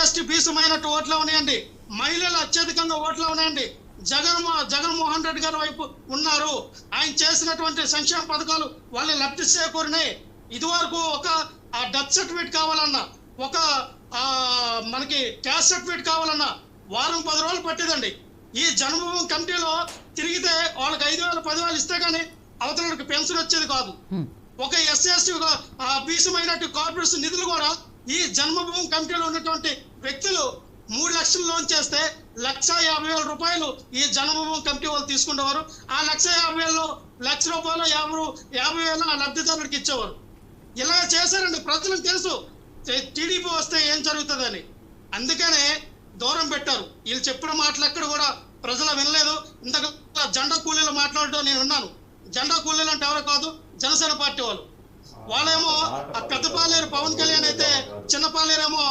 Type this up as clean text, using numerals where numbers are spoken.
ST బీసమైనట్టు ఓట్లు ఉన్నాయండి, మహిళలు అత్యధికంగా ఓట్లు ఉన్నాయండి. జగన్మోహన్ రెడ్డి గారి వైపు ఉన్నారు. ఆయన చేసినటువంటి సంక్షేమ పథకాలు వాళ్ళు లబ్ధి చేకూరినాయి. ఇదివరకు ఒక డెత్ సర్టిఫికేట్ కావాలన్నా, ఒక మనకి క్యాస్ట్ సర్టిఫికేట్ కావాలన్నా వారం 10 రోజులు పట్టేదండి. ఈ జన్మభూమి కమిటీలో తిరిగితే వాళ్ళకి 5,000 10,000 ఇస్తే కానీ అవతలకి పెన్షన్ వచ్చేది కాదు. ఒక ఎస్సీ బీసమైనట్టు కార్పొరేషన్ నిధులు కూడా ఈ జన్మభూమి కమిటీలో ఉన్నటువంటి వ్యక్తులు 3 లక్షలు లోన్ చేస్తే 1,50,000 రూపాయలు ఈ జన్మభూమి కమిటీ వాళ్ళు తీసుకునేవారు. ఆ 1,50,000లో ₹1,00,000 50,000 ఆ లబ్ధిదారుడికి ఇచ్చేవారు. ఇలా చేశారండి. ప్రజలకు తెలుసు టీడీపీ వస్తే ఏం జరుగుతుందని. అందుకనే దూరం పెట్టారు. వీళ్ళు చెప్పిన మాటలు ఎక్కడ కూడా ప్రజలు వినలేదు. ఇంతకు జెండా కూలీలు మాట్లాడటం నేను విన్నాను. జెండా కూలీలు అంటే ఎవరో కాదు, జనసేన పార్టీ వాళ్ళు. వాళ్ళేమో ఆ పెద్దపాలేరు పవన్ కళ్యాణ్ అయితే, చిన్నపాలేరేమో